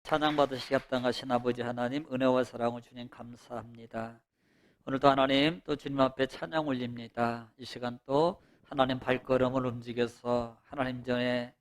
찬양 받으시겠다 하신 아버지 하나님, 은혜와 사랑을 주님 감사합니다. 오늘도 하나님 또 주님 앞에 찬양 올립니다. 이 시간 또 하나님 발걸음을 움직여서 하나님 전에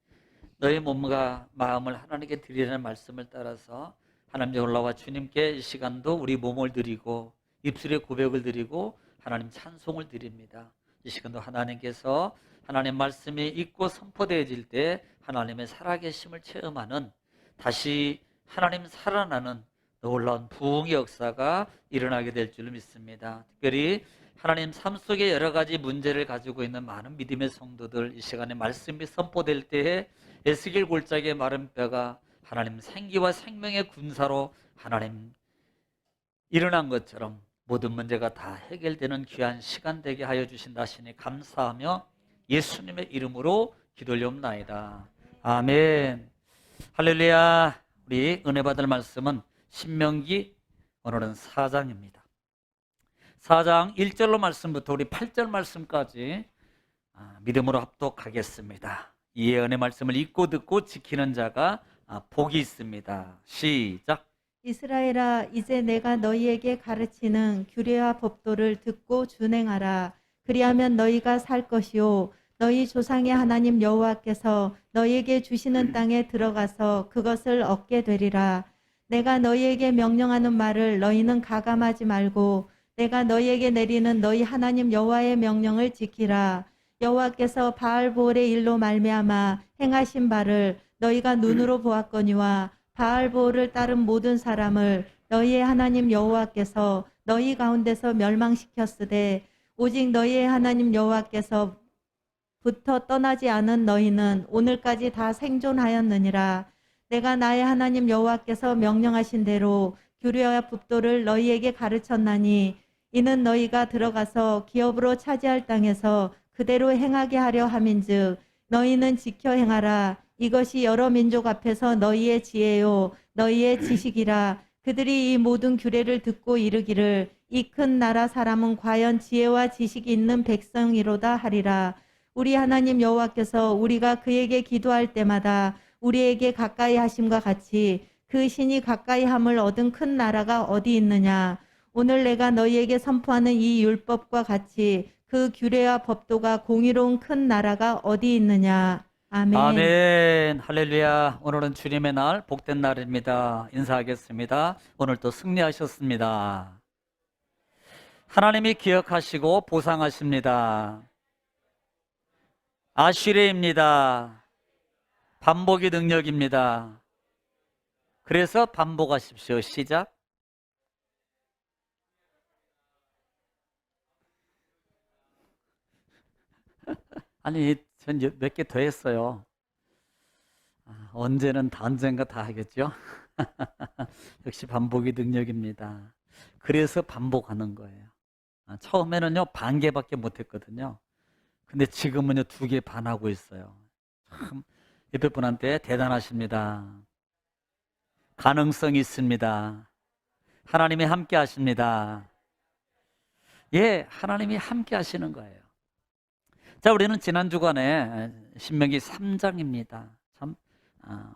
너의 몸과 마음을 하나님께 드리라는 말씀을 따라서 하나님께 올라와 주님께 이 시간도 우리 몸을 드리고 입술의 고백을 드리고 하나님 찬송을 드립니다. 이 시간도 하나님께서 하나님 말씀이 있고 선포되어질 때 하나님의 살아계심을 체험하는, 다시 하나님 살아나는 놀라운 부흥의 역사가 일어나게 될 줄 믿습니다. 특별히 하나님 삶 속에 여러 가지 문제를 가지고 있는 많은 믿음의 성도들, 이 시간에 말씀이 선포될 때에 에스겔 골짜기의 마른 뼈가 하나님 생기와 생명의 군사로 하나님 일어난 것처럼 모든 문제가 다 해결되는 귀한 시간 되게 하여 주신다 하시니 감사하며 예수님의 이름으로 기도 올리옵나이다. 아멘. 할렐루야. 우리 은혜 받을 말씀은 신명기, 오늘은 4장입니다. 4장 1절로 말씀부터 우리 8절 말씀까지 믿음으로 합독하겠습니다. 이 은혜 말씀을 읽고 듣고 지키는 자가 복이 있습니다. 시작. 이스라엘아, 이제 내가 너희에게 가르치는 규례와 법도를 듣고 준행하라. 그리하면 너희가 살 것이요 너희 조상의 하나님 여호와께서 너희에게 주시는 땅에 들어가서 그것을 얻게 되리라. 내가 너희에게 명령하는 말을 너희는 가감하지 말고 내가 너희에게 내리는 너희 하나님 여호와의 명령을 지키라. 여호와께서 바알보올의 일로 말미암아 행하신 바를 너희가 눈으로 보았거니와 바알보올을 따른 모든 사람을 너희의 하나님 여호와께서 너희 가운데서 멸망시켰으되 오직 너희의 하나님 여호와께서 부터 떠나지 않은 너희는 오늘까지 다 생존하였느니라. 내가 나의 하나님 여호와께서 명령하신 대로 규례와 법도를 너희에게 가르쳤나니 이는 너희가 들어가서 기업으로 차지할 땅에서 그대로 행하게 하려 함인즉 너희는 지켜 행하라. 이것이 여러 민족 앞에서 너희의 지혜요 너희의 지식이라. 그들이 이 모든 규례를 듣고 이르기를 이 큰 나라 사람은 과연 지혜와 지식이 있는 백성이로다 하리라. 우리 하나님 여호와께서 우리가 그에게 기도할 때마다 우리에게 가까이 하심과 같이 그 신이 가까이 함을 얻은 큰 나라가 어디 있느냐. 오늘 내가 너희에게 선포하는 이 율법과 같이 그 규례와 법도가 공의로운 큰 나라가 어디 있느냐. 아멘. 아멘. 할렐루야. 오늘은 주님의 날, 복된 날입니다. 인사하겠습니다. 오늘 또 승리하셨습니다. 하나님이 기억하시고 보상하십니다. 아쉬레입니다. 반복의 능력입니다. 그래서 반복하십시오. 시작. 아니, 전 몇 개 더 했어요. 언제는 언젠가 다 하겠죠. 역시 반복의 능력입니다. 그래서 반복하는 거예요. 처음에는요, 반 개밖에 못 했거든요. 근데 지금은요, 2개 반 하고 있어요. 참, 옆에 분한테 대단하십니다. 가능성이 있습니다. 하나님이 함께 하십니다. 예, 하나님이 함께 하시는 거예요. 자, 우리는 지난 주간에 신명기 3장입니다. 참,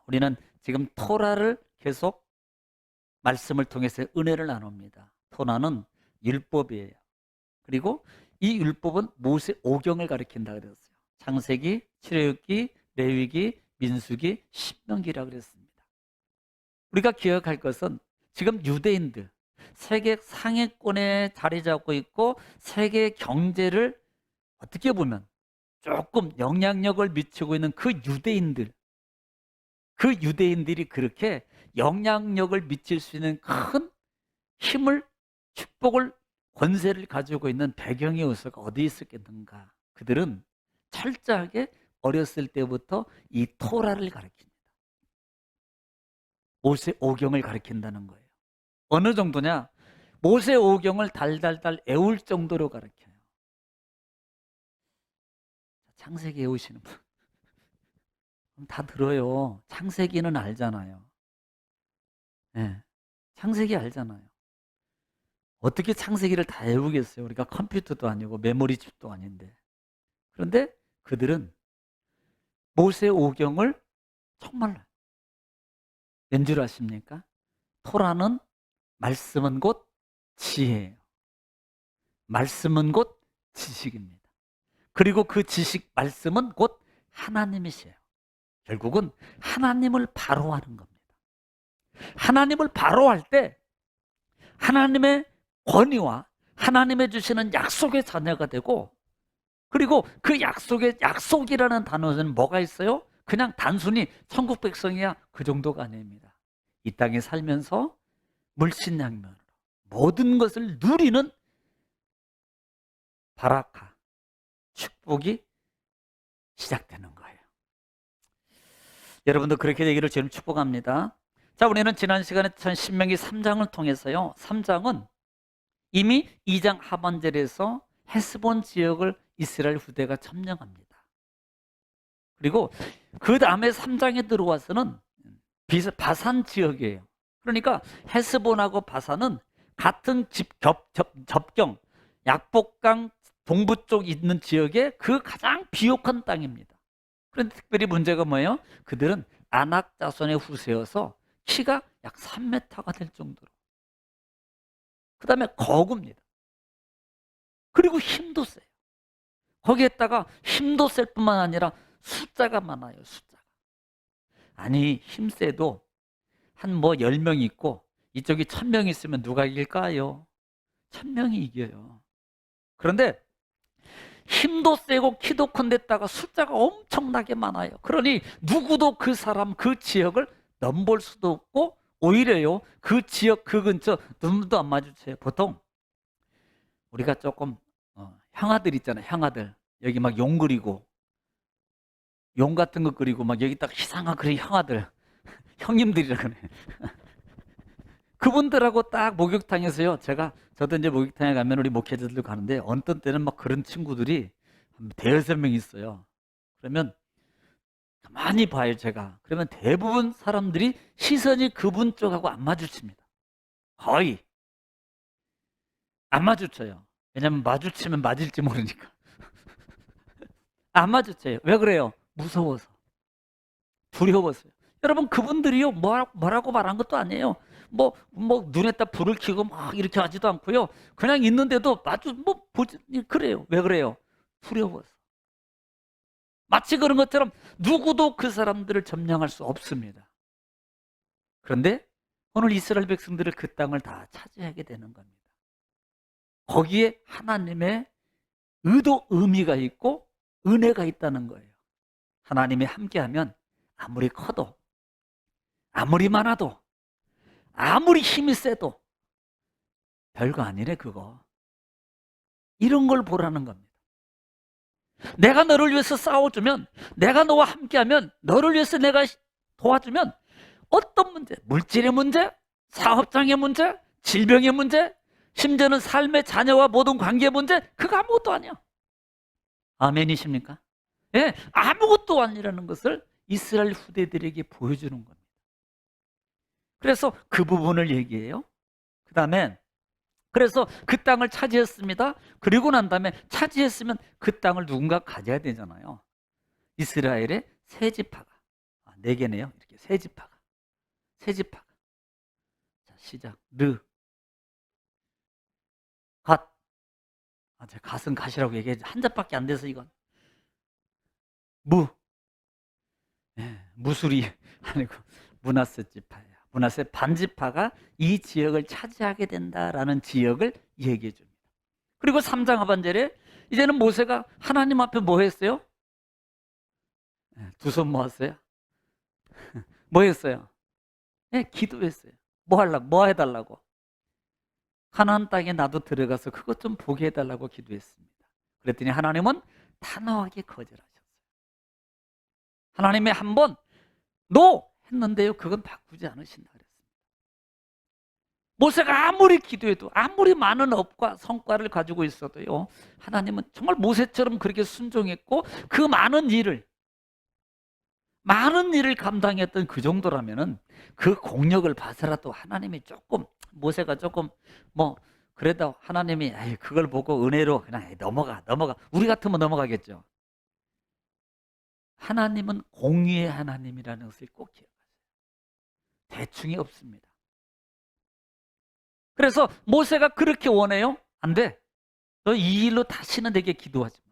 우리는 지금 토라를 계속 말씀을 통해서 은혜를 나눕니다. 토라는 율법이에요. 그리고 이 율법은 모세 오경을 가리킨다 그랬어요. 창세기, 출애굽기, 레위기, 민수기, 신명기라 그랬습니다. 우리가 기억할 것은 지금 유대인들, 세계 상위권에 자리 잡고 있고 세계 경제를 어떻게 보면 조금 영향력을 미치고 있는 그 유대인들이 그렇게 영향력을 미칠 수 있는 큰 힘을, 축복을, 권세를 가지고 있는 배경의 요소가 어디 있었겠는가? 그들은 철저하게 어렸을 때부터 이 토라를 가르칩니다. 모세 오경을 가르친다는 거예요. 어느 정도냐? 모세 오경을 달달달 애울 정도로 가르쳐요. 창세기 외우시는 분 다 들어요. 창세기는 알잖아요. 네, 창세기 알잖아요. 어떻게 창세기를 다 외우겠어요? 우리가 컴퓨터도 아니고 메모리칩도 아닌데. 그런데 그들은 모세 오경을 정말 왠 줄 아십니까? 토라는 말씀은 곧 지혜예요. 말씀은 곧 지식입니다. 그리고 그 지식, 말씀은 곧 하나님이세요. 결국은 하나님을 바로하는 겁니다. 하나님을 바로할 때 하나님의 권위와 하나님의 주시는 약속의 자녀가 되고, 그리고 그 약속이라는 단어는 뭐가 있어요? 그냥 단순히 천국 백성이야 그 정도가 아닙니다. 이 땅에 살면서 물신양면으로 모든 것을 누리는 바라카, 축복이 시작되는 거예요. 여러분도 그렇게 되기를 지금 축복합니다. 자, 우리는 지난 시간에 신명기 3장을 통해서요, 3장은 이미 2장 하반절에서 헤스본 지역을 이스라엘 후대가 점령합니다. 그리고 그 다음에 3장에 들어와서는 바산 지역이에요. 그러니까 헤스본하고 바산은 같은 접경, 약복강 동부 쪽 있는 지역의 그 가장 비옥한 땅입니다. 그런데 특별히 문제가 뭐예요? 그들은 아낙 자손의 후세여서 키가 약 3m가 될 정도로, 그 다음에 거구입니다. 그리고 힘도 세요. 거기에다가 힘도 셀 뿐만 아니라 숫자가 많아요. 숫자가. 아니, 힘세도 한 10명 있고 이쪽이 1000명 있으면 누가 이길까요? 1000명이 이겨요. 그런데 힘도 세고 키도 큰 데다가 숫자가 엄청나게 많아요. 그러니 누구도 그 사람, 그 지역을 넘볼 수도 없고, 오히려요, 그 지역, 그 근처 눈도 안 마주쳐요. 보통 우리가 조금 형아들 있잖아요. 형아들 여기 막 용 그리고 용 같은 거 그리고 막 여기 딱 이상한 그런 형아들 형님들이라 그래. 그분들하고 딱 목욕탕에서요, 저도 이제 목욕탕에 가면 우리 목회자들도 가는데 어떤 때는 막 그런 친구들이 한 대여섯 명 있어요. 그러면 가만히 봐요, 제가. 그러면 대부분 사람들이 시선이 그분 쪽하고 안 마주칩니다. 거의 안 마주쳐요. 왜냐면 마주치면 맞을지 모르니까. 안 마주쳐요. 왜 그래요? 무서워서, 두려워서요. 여러분, 그분들이요, 뭐라고 말한 것도 아니에요. 눈에다 불을 켜고 막 이렇게 하지도 않고요. 그냥 있는데도 그래요. 왜 그래요? 두려워서. 마치 그런 것처럼 누구도 그 사람들을 점령할 수 없습니다. 그런데 오늘 이스라엘 백성들은 그 땅을 다 차지하게 되는 겁니다. 거기에 하나님의 의미가 있고 은혜가 있다는 거예요. 하나님이 함께하면 아무리 커도, 아무리 많아도, 아무리 힘이 세도 별거 아니래, 그거. 이런 걸 보라는 겁니다. 내가 너를 위해서 싸워주면, 내가 너와 함께하면, 너를 위해서 내가 도와주면 어떤 문제, 물질의 문제, 사업장의 문제, 질병의 문제, 심지어는 삶의 자녀와 모든 관계의 문제, 그거 아무것도 아니야. 아멘이십니까? 예, 아무것도 아니라는 것을 이스라엘 후대들에게 보여주는 겁니다. 그래서 그 부분을 얘기해요. 그 다음에 그래서 그 땅을 차지했습니다. 그리고 난 다음에 차지했으면 그 땅을 누군가 가져야 되잖아요. 이스라엘의 세 지파가, 4개네요. 이렇게 세 지파가. 자, 시작. 갓. 제가 갓은 갓이라고 얘기해. 한 자밖에 안 돼서 이건. 무술이 아니고 므낫세 지파예요. 므낫세 반지파가 이 지역을 차지하게 된다라는 지역을 얘기해 줍니다. 그리고 3장 하반절에 이제는 모세가 하나님 앞에 뭐 했어요? 두 손 모았어요. 뭐 했어요? 기도했어요. 뭐 해달라고? 가나안 땅에 나도 들어가서 그것 좀 보게 해달라고 기도했습니다. 그랬더니 하나님은 단호하게 거절하셨어요. 하나님이 한번 노! 했는데요, 그건 바꾸지 않으신다 그랬습니다. 모세가 아무리 기도해도, 아무리 많은 업과 성과를 가지고 있어도요, 하나님은 정말 모세처럼 그렇게 순종했고 그 많은 일을 감당했던 그 정도라면은 그 공력을 봐서라도 하나님이 모세가 조금 그래도 하나님이 그걸 보고 은혜로 그냥 넘어가. 우리 같으면 넘어가겠죠. 하나님은 공의의 하나님이라는 것을 꼭 기억하세요. 대충이 없습니다. 그래서 모세가 그렇게 원해요? 안 돼. 너 이 일로 다시는 내게 기도하지 마.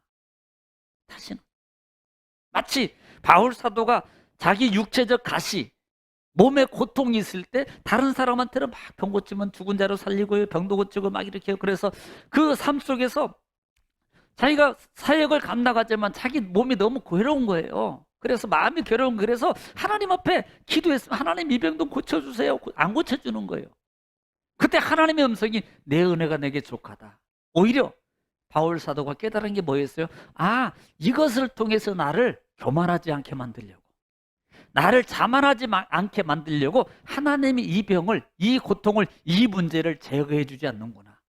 다시는. 마치 바울 사도가 자기 육체적 가시, 몸에 고통이 있을 때 다른 사람한테는 막 병 고치면 죽은 자로 살리고 병도 고치고 막 이렇게 해요. 그래서 그 삶 속에서 자기가 사역을 감당하지만 자기 몸이 너무 괴로운 거예요. 그래서 마음이 괴로운 거예요. 그래서 하나님 앞에 기도했으면 하나님 이 병 좀 고쳐주세요. 안 고쳐주는 거예요. 그때 하나님의 음성이 내 은혜가 내게 족하다. 오히려 바울 사도가 깨달은 게 뭐였어요? 아, 이것을 통해서 나를 교만하지 않게 만들려고, 나를 자만하지 않게 만들려고 하나님이 이 병을, 이 고통을, 이 문제를 제거해 주지 않는구나.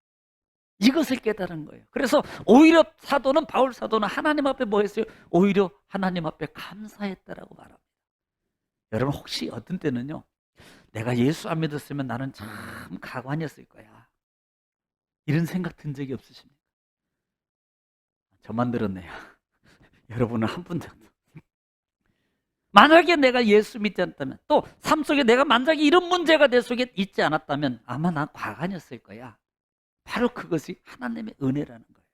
이것을 깨달은 거예요. 그래서 오히려 사도는, 바울 사도는 하나님 앞에 뭐 했어요? 오히려 하나님 앞에 감사했다라고 말합니다. 여러분, 혹시 어떤 때는요, 내가 예수 안 믿었으면 나는 참 가관이었을 거야, 이런 생각 든 적이 없으십니까? 저만 들었네요. 여러분은 한 분 정도. 만약에 내가 예수 믿지 않았다면, 또 삶 속에 내가 만약에 이런 문제가 내 속에 있지 않았다면 아마 난 과간이었을 거야. 바로 그것이 하나님의 은혜라는 거예요.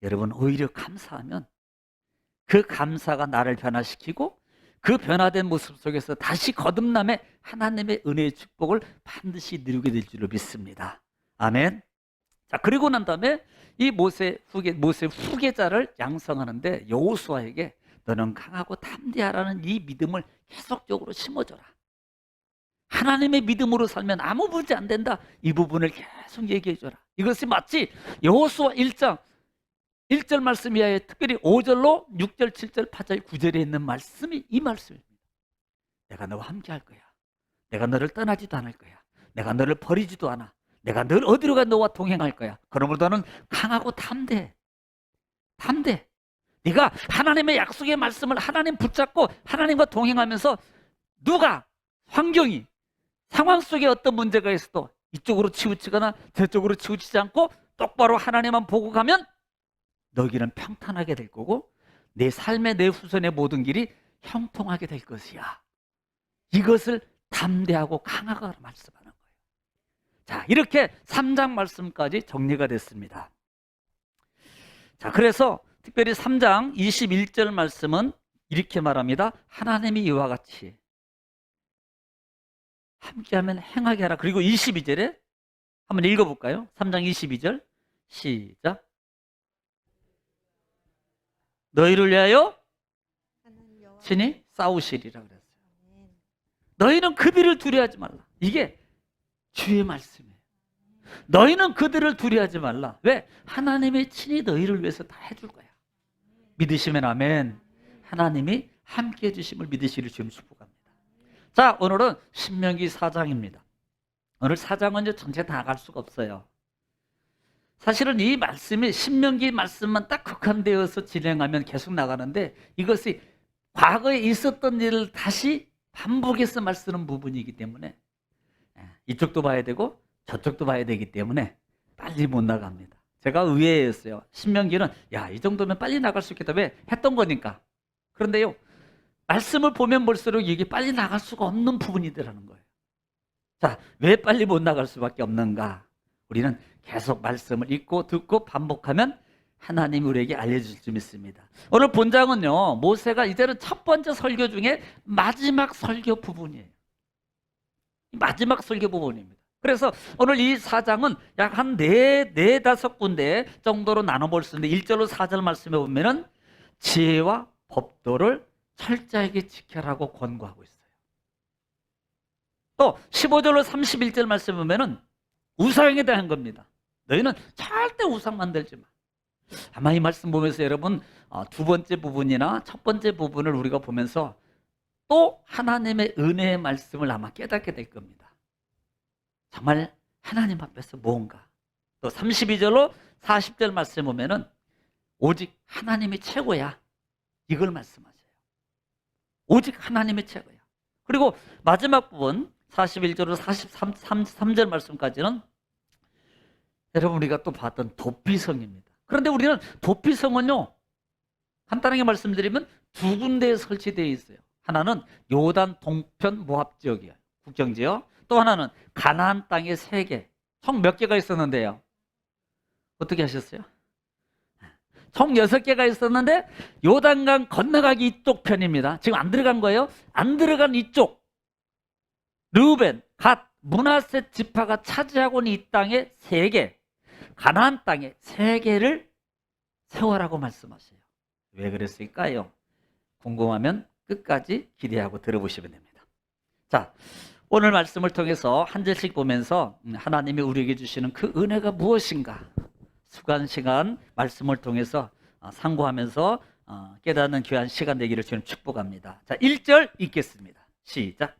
여러분, 오히려 감사하면 그 감사가 나를 변화시키고 그 변화된 모습 속에서 다시 거듭남의 하나님의 은혜의 축복을 반드시 누리게 될 줄로 믿습니다. 아멘. 자, 그리고 난 다음에 이 모세 후계자를 양성하는데 여호수아에게 너는 강하고 담대하라는 이 믿음을 계속적으로 심어줘라. 하나님의 믿음으로 살면 아무 문제 안 된다. 이 부분을 계속 얘기해줘라. 이것이 마치 여호수아 1장 1절 말씀 이하에 특별히 5절로 6절, 7절, 8절, 9절에 있는 말씀이 이 말씀입니다. 내가 너와 함께 할 거야. 내가 너를 떠나지도 않을 거야. 내가 너를 버리지도 않아. 내가 늘 어디로 가 너와 동행할 거야. 그러므로 너는 강하고 담대해. 담대. 네가 하나님의 약속의 말씀을 하나님 붙잡고 하나님과 동행하면서 누가, 환경이, 상황 속에 어떤 문제가 있어도 이쪽으로 치우치거나 저쪽으로 치우치지 않고 똑바로 하나님만 보고 가면 너희는 평탄하게 될 거고 내 삶의 내 후손의 모든 길이 형통하게 될 것이야. 이것을 담대하고 강하게 말씀하는 거예요. 자, 이렇게 3장 말씀까지 정리가 됐습니다. 자, 그래서 특별히 3장 21절 말씀은 이렇게 말합니다. 하나님이 이와 같이 함께하면 행하게 하라. 그리고 22절에 한번 읽어볼까요? 3장 22절 시작. 너희를 위하여 친히 싸우시리라 그랬어요. 너희는 그들을 두려워하지 말라. 이게 주의 말씀이에요. 너희는 그들을 두려워하지 말라. 왜? 하나님이 친히 너희를 위해서 다 해줄 거야. 믿으시면 아멘. 하나님이 함께 해주심을 믿으시기를 주님 축복합니다. 자, 오늘은 신명기 4장입니다. 오늘 4장은 이제 전체 다 갈 수가 없어요. 사실은 이 말씀이 신명기 말씀만 딱 국한되어서 진행하면 계속 나가는데 이것이 과거에 있었던 일을 다시 반복해서 말씀하는 부분이기 때문에 이쪽도 봐야 되고 저쪽도 봐야 되기 때문에 빨리 못 나갑니다. 제가 의외였어요. 신명기는 야, 이 정도면 빨리 나갈 수 있겠다. 왜? 했던 거니까. 그런데요, 말씀을 보면 볼수록 이게 빨리 나갈 수가 없는 부분이더라는 거예요. 자, 왜 빨리 못 나갈 수밖에 없는가? 우리는 계속 말씀을 읽고 듣고 반복하면 하나님이 우리에게 알려줄 줄 믿습니다. 오늘 본장은요, 모세가 이제는 첫 번째 설교 중에 마지막 설교 부분이에요. 마지막 설교 부분입니다. 그래서 오늘 이 4장은 약 한 네다섯 군데 정도로 나눠볼 수 있는데 1절로 4절 말씀에 보면은 지혜와 법도를 철저하게 지켜라고 권고하고 있어요. 또 15절로 31절 말씀에 보면은 우상에 대한 겁니다. 너희는 절대 우상 만들지 마. 아마 이 말씀 보면서 여러분 두 번째 부분이나 첫 번째 부분을 우리가 보면서 또 하나님의 은혜의 말씀을 아마 깨닫게 될 겁니다. 정말 하나님 앞에서 뭔가. 또 32절로 40절 말씀 보면은 오직 하나님이 최고야. 이걸 말씀하세요. 오직 하나님이 최고야. 그리고 마지막 부분 41절로 43절 말씀까지는 여러분 우리가 또 봤던 도피성입니다. 그런데 우리는 도피성은요, 간단하게 말씀드리면 두 군데에 설치되어 있어요. 하나는 요단 동편 모압 지역이에요. 국경지역. 또 하나는 가나안 땅의 3개. 총 몇 개가 있었는데요? 어떻게 하셨어요? 총 6개가 있었는데 요단강 건너가기 이쪽 편입니다. 지금 안 들어간 거예요. 안 들어간 이쪽. 르우벤, 갓, 므낫세 지파가 차지하고 있는 이 땅의 3개. 가나안 땅의 3개를 세워라고 말씀하세요. 왜 그랬을까요? 궁금하면 끝까지 기대하고 들어보시면 됩니다. 자, 오늘 말씀을 통해서 한 절씩 보면서 하나님이 우리에게 주시는 그 은혜가 무엇인가? 수간 시간 말씀을 통해서 상고하면서 깨닫는 귀한 시간 되기를 주님 축복합니다. 자, 1절 읽겠습니다. 시작.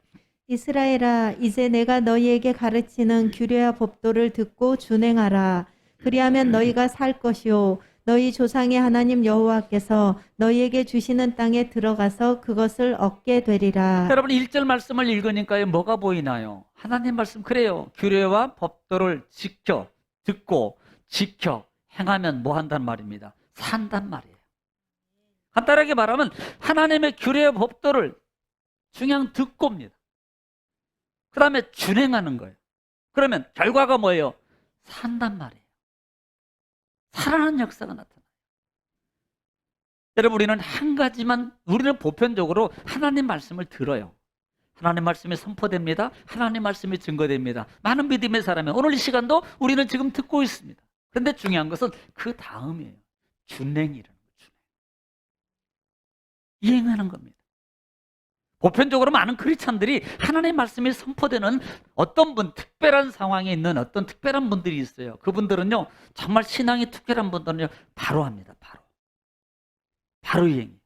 이스라엘아, 이제 내가 너희에게 가르치는 규례와 법도를 듣고 준행하라. 그리하면 너희가 살 것이요 너희 조상의 하나님 여호와께서 너희에게 주시는 땅에 들어가서 그것을 얻게 되리라. 여러분 1절 말씀을 읽으니까요, 뭐가 보이나요? 하나님 말씀 그래요. 규례와 법도를 지켜, 듣고, 지켜, 행하면 뭐 한단 말입니다? 산단 말이에요. 간단하게 말하면 하나님의 규례와 법도를 중요한 듣고입니다. 그 다음에 준행하는 거예요. 그러면 결과가 뭐예요? 산단 말이에요. 살아나는 역사가 나타나요. 여러분 우리는 한 가지만, 우리는 보편적으로 하나님 말씀을 들어요. 하나님 말씀이 선포됩니다. 하나님 말씀이 증거됩니다. 많은 믿음의 사람이 오늘 이 시간도 우리는 지금 듣고 있습니다. 그런데 중요한 것은 그 다음이에요. 준행이라는 거죠. 이행하는 겁니다. 보편적으로 많은 크리스찬들이 하나님의 말씀이 선포되는 어떤 분, 특별한 상황에 있는 어떤 특별한 분들이 있어요. 그분들은요, 정말 신앙이 특별한 분들은요, 바로 합니다. 바로 이행해요.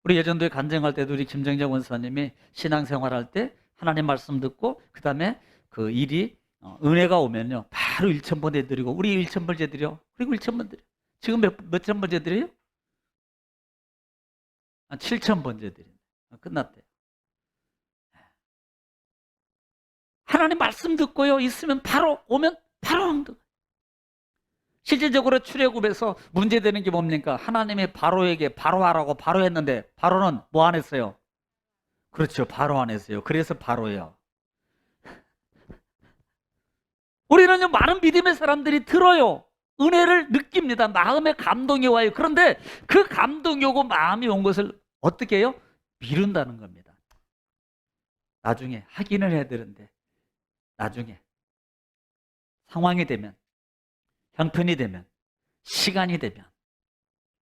우리 예전도에 간증할 때도 우리 김정재 원사님이 신앙생활할 때 하나님 말씀 듣고 그 다음에 그 일이 은혜가 오면요, 바로 1,000번째 드리고, 우리 1,000번째 드려. 그리고 1,000번 드려. 지금 몇 천번째 드려요? 7,000번째 드려. 끝났대요. 하나님 말씀 듣고요, 있으면 바로 오면 바로 항득. 실질적으로 출애굽에서 문제되는 게 뭡니까? 하나님이 바로에게 바로 하라고 바로 했는데 바로는 뭐 안 했어요? 그렇죠, 바로 안 했어요. 그래서 바로예요. 우리는요, 많은 믿음의 사람들이 들어요. 은혜를 느낍니다. 마음에 감동이 와요. 그런데 그 감동이 오고 마음이 온 것을 어떻게 해요? 미룬다는 겁니다. 나중에 확인을 해야 되는데 나중에 상황이 되면, 형편이 되면, 시간이 되면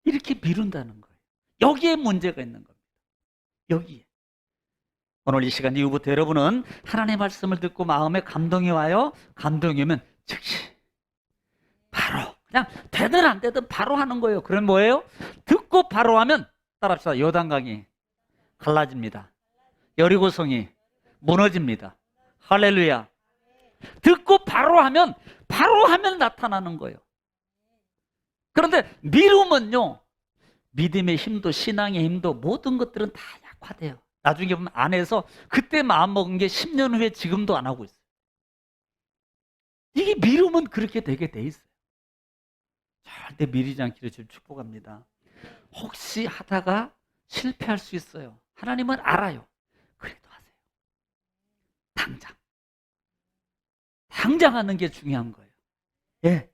이렇게 미룬다는 거예요. 여기에 문제가 있는 겁니다. 여기에. 오늘 이 시간 이후부터 여러분은 하나님의 말씀을 듣고 마음에 감동이 와요. 감동이 오면 즉시 바로, 그냥 되든 안 되든 바로 하는 거예요. 그럼 뭐예요? 듣고 바로 하면, 따라합시다. 요단강이 갈라집니다. 여리고성이 무너집니다. 할렐루야. 듣고 바로 하면 나타나는 거예요. 그런데 미루면요, 믿음의 힘도 신앙의 힘도 모든 것들은 다 약화돼요. 나중에 보면 안에서 그때 마음먹은 게 10년 후에 지금도 안 하고 있어요. 이게 미루면 그렇게 되게 돼 있어요. 절대 미루지 않기를 주님 축복합니다. 혹시 하다가 실패할 수 있어요. 하나님은 알아요. 그래도 하세요. 당장 하는 게 중요한 거예요. 예.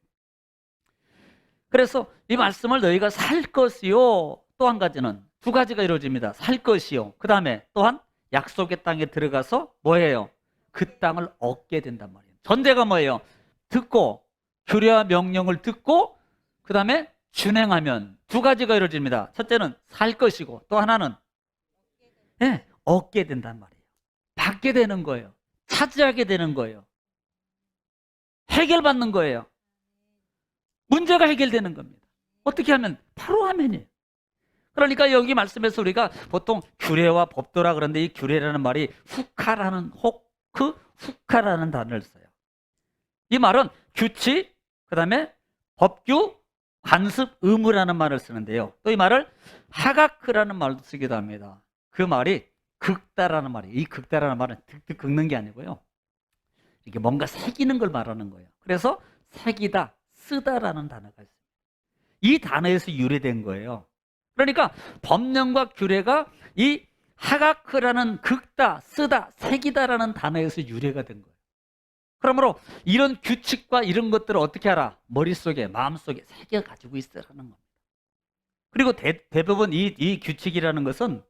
그래서 이 말씀을 너희가 살 것이요. 또 한 가지는, 2가지가 이루어집니다. 살 것이요. 그 다음에 또한 약속의 땅에 들어가서 뭐예요? 그 땅을 얻게 된단 말이에요. 전제가 뭐예요? 듣고, 규례와 명령을 듣고 그 다음에 준행하면 2가지가 이루어집니다. 첫째는 살 것이고 또 하나는 얻게 된단 말이에요. 받게 되는 거예요. 차지하게 되는 거예요. 해결받는 거예요. 문제가 해결되는 겁니다. 어떻게 하면? 바로 하면이에요. 그러니까 여기 말씀에서 우리가 보통 규례와 법도라 그러는데 이 규례라는 말이 후카라는 후카라는 단어를 써요. 이 말은 규칙, 그 다음에 법규, 관습, 의무라는 말을 쓰는데요. 또 이 말을 하가크라는 말도 쓰기도 합니다. 그 말이 긁다라는 말이에요. 이 긁다라는 말은 득득 긁는 게 아니고요, 이게 뭔가 새기는 걸 말하는 거예요. 그래서 새기다, 쓰다라는 단어가 있습니다. 이 단어에서 유래된 거예요. 그러니까 법령과 규례가 이 하가크라는 긁다, 쓰다, 새기다라는 단어에서 유래가 된 거예요. 그러므로 이런 규칙과 이런 것들을 어떻게 하라? 머릿속에, 마음속에 새겨 가지고 있으라는 겁니다. 그리고 대부분 이 규칙이라는 것은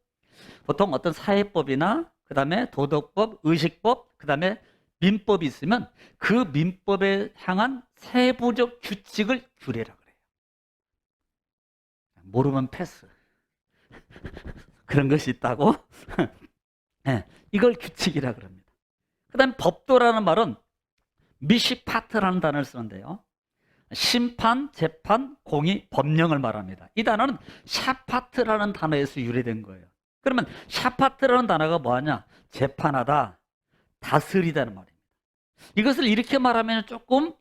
보통 어떤 사회법이나 그 다음에 도덕법, 의식법, 그 다음에 민법이 있으면 그 민법에 향한 세부적 규칙을 규례라 그래요. 모르면 패스. 그런 것이 있다고. 네, 이걸 규칙이라 그럽니다. 그 다음에 법도라는 말은 미시파트라는 단어를 쓰는데요. 심판, 재판, 공의, 법령을 말합니다. 이 단어는 샤파트라는 단어에서 유래된 거예요. 그러면 샤파트라는 단어가 뭐하냐? 재판하다, 다스리다는 말입니다. 이것을 이렇게 말하면 조금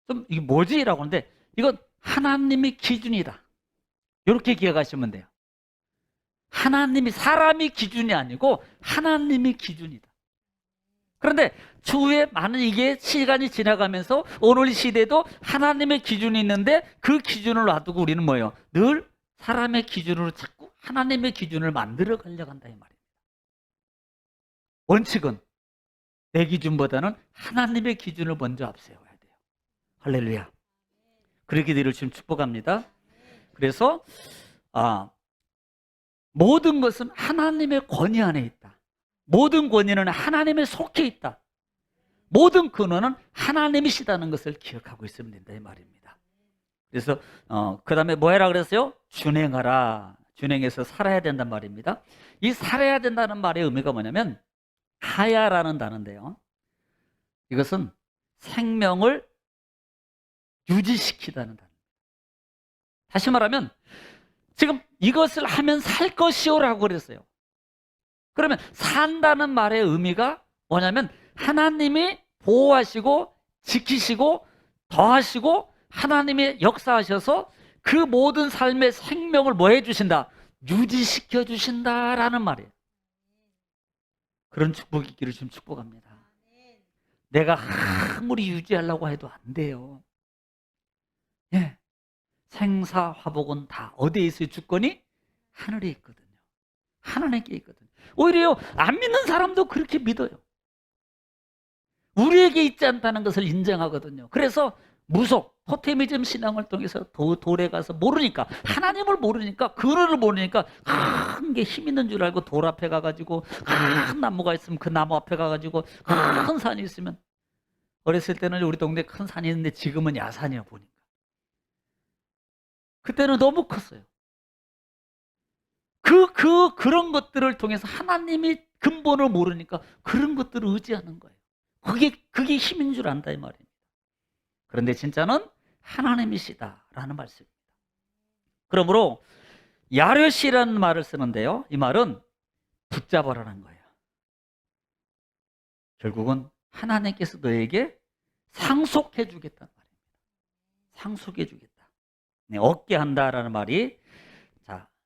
좀 이게 뭐지? 라고 하는데 이건 하나님의 기준이다. 이렇게 기억하시면 돼요. 하나님이, 사람이 기준이 아니고 하나님이 기준이다. 그런데 추후에 많은 이게 시간이 지나가면서 오늘 시대도 하나님의 기준이 있는데 그 기준을 놔두고 우리는 뭐예요? 늘 사람의 기준으로 자꾸 하나님의 기준을 만들어 가려고 한다 이 말이에요. 원칙은 내 기준보다는 하나님의 기준을 먼저 앞세워야 돼요. 할렐루야. 그렇게 되기를 지금 축복합니다. 그래서 모든 것은 하나님의 권위 안에 있다. 모든 권위는 하나님의 속해 있다. 모든 근원은 하나님이시다는 것을 기억하고 있으면 된다 이 말입니다. 그래서 그 다음에 뭐 해라 그랬어요? 준행하라. 준행해서 살아야 된단 말입니다. 이 살아야 된다는 말의 의미가 뭐냐면 하야라는 단어인데요. 이것은 생명을 유지시키다는 단어. 다시 말하면 지금 이것을 하면 살 것이오라고 그랬어요. 그러면 산다는 말의 의미가 뭐냐면 하나님이 보호하시고 지키시고 더하시고 하나님이 역사하셔서 그 모든 삶의 생명을 뭐 해주신다? 유지시켜 주신다라는 말이에요. 그런 축복이 있기를 좀 축복합니다. 내가 아무리 유지하려고 해도 안 돼요. 예. 생사화복은 다 어디에 있어요? 주권이? 하늘에 있거든요. 하나님께 있거든요. 오히려 안 믿는 사람도 그렇게 믿어요. 우리에게 있지 않다는 것을 인정하거든요. 그래서 무속, 토테미즘 신앙을 통해서 돌에 가서 모르니까, 하나님을 모르니까, 근원을 모르니까 큰 게 힘 있는 줄 알고 돌 앞에 가가지고 큰 나무가 있으면 그 나무 앞에 가가지고 큰 산이 있으면, 어렸을 때는 우리 동네에 큰 산이 있는데 지금은 야산이야 보니까. 그때는 너무 컸어요. 그런 것들을 통해서 하나님이 근본을 모르니까 그런 것들을 의지하는 거예요. 그게 힘인 줄 안다 이 말입니다. 그런데 진짜는 하나님이시다라는 말씀입니다. 그러므로 야릇이라는 말을 쓰는데요. 이 말은 붙잡아라는 거예요. 결국은 하나님께서 너에게 상속해 주겠다는 말입니다. 상속해 주겠다. 네, 얻게 한다라는 말이